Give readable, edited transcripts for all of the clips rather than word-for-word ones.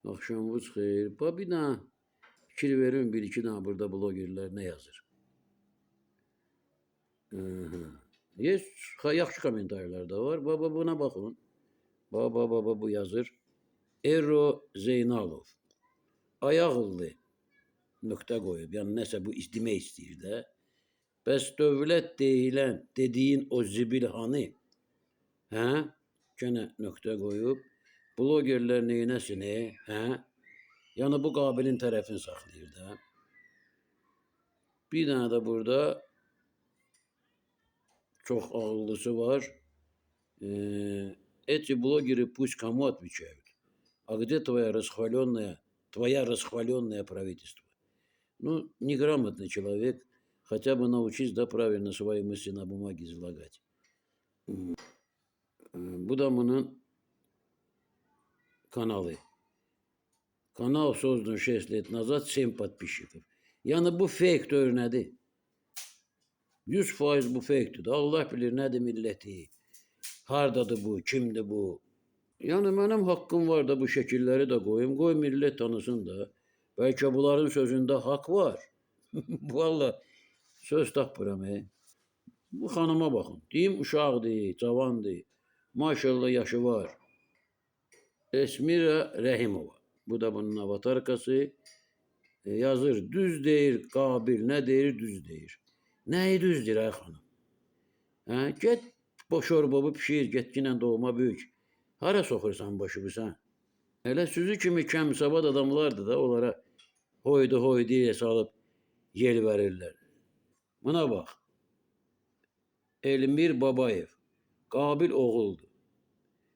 Axşamınız xeyir. Bir dənə fikir verin, bir iki dənə burada blogerlər nə yazır? Yes, yaxşı kommentarlar da var. Buna baxın. Bu yazır. Ero Zeynalov. Ayağıllı nöqtə qoyub. Yəni nəsə bu demək istəyir də. Bəs dövlət deyilən, dediyin o zibil hanı? Hə? Gənə nöqtə qoyub. Blogerlər neynəsin, hə? Yəni bu qabilin tərəfini saxlayır da. Bir dənə də burada çox ağıllısı var. Эти блогеры пусть кому отвечают. А где твоя расхваленное правительство? Ну, неграмотный человек, хотя бы научись, да, правильно свои мысли на бумаге излагать. Bu da bunun kanalı. Kanal sozdan 6 лет назад 7 подписчиков. Yani bu fake örneği. 100% bu fake'dir. Allah bilir nədir milləti. Hardadır bu, kimdir bu. Yəni mənim haqqım var da bu şəkilləri də qoyum. Qoy millət tanısın da. Bəlkə bunların sözündə haqq var. Valla söz tapmıram. Bu xanıma baxın. Deyim uşaqdır, cavandır. Maşallah yaşı var. Esmira Rəhimova. Bu da bunun avatarkası. Yazır, düz deyir, qabil, nə deyir, düz deyir. Nəyi düz deyir ay xanım? Get boşor bobu pişir, get ginən doğma böyük. Hara soxursan başımı sən? Elə süzü kimi kəmsavad adamlardır da, onlara hoydu deyə salıb yel verirlər. Buna bax. Elmir Babayev. Qabil oğuldur.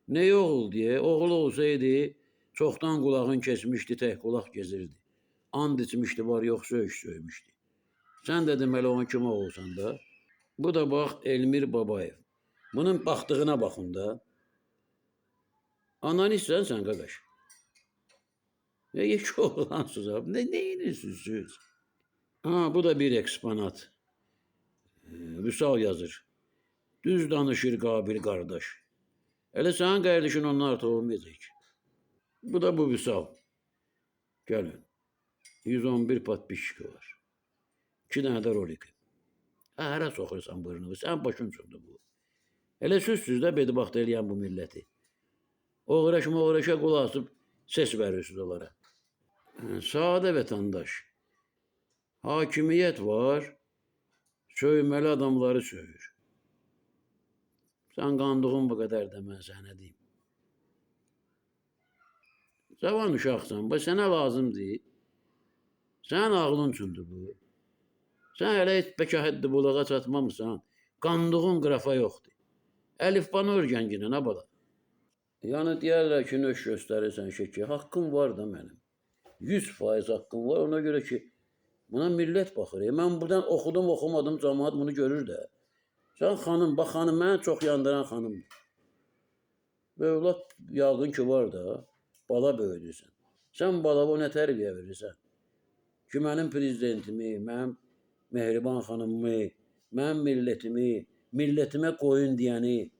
Ne oğul diye? Oğul olsaydı çoktan kulağın kesmişti, tek kulak gezirdi. And içmişti, var yok söymüştü. Sen de deməli onun kimi olsan da. Bu da bax Elmir Babayev. Bunun baxdığına baxın da. Analistsən sən qardaş. Ne geç oğlansız abi. Neyinirsiniz siz? Bu da bir eksponat. Vüsal yazır. Düz danışır Qabil qardaş. Elə sənin qardaşın ondan artıq olmayacaq. Bu da bu Vüsal. Gəlin. 111 podpişki var. 2 dənə də rolik. Hara soxursan burnunu. Sən başın çoxdur bu. Elə süzsüz də bedibaxt eləyən bu milləti. Oğraşa qulaq asıb ses verirsiniz onlara. Sadə vətəndaş. Hakimiyyət var. Söyməli adamları söyür. Sən qandığın bu qədər də mən sənə deyim. Cavan uşaqsan, sənə lazımdır. Sənin ağlın üçündür bu. Sən hələ heç bəkəhəddi bulağa çatmamısan. Qandığın qrafa yoxdur. Əlifbanı örgən ginə, nə bala? Yəni deyərlər ki, nöş göstərirsən şəkil. Haqqım var da mənim. 100% haqqım var. Ona görə ki, buna millət baxır. Mən buradan oxumadım, cəmaat bunu görür də. Sən xanım, bax xanım, mənə çox yandıran xanımdır. Övlad yağın ki var da, bala böyüdürsən. Sən balava nə tərbiyə verirsən? Ki, mənim prezidentimi, mənim Mehriban xanımımı, mənim millətimə qoyun deyəni,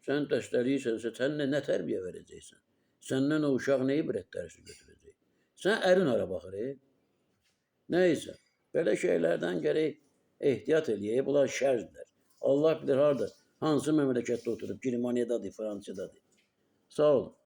sən dəstəliyirsənsə, sən nə tərbiyə verəcəksən? Səndən o uşaq nə ibrət dərsi götürəcək? Sən ərin hara baxır, Nəysə, belə şeylərdən gərək ehtiyat eləyək, bunlar şərzdir. Allah bilir harada, hansı məmləkətdə oturub, Germaniyadadır, Fransiyadadır. Sağ olun.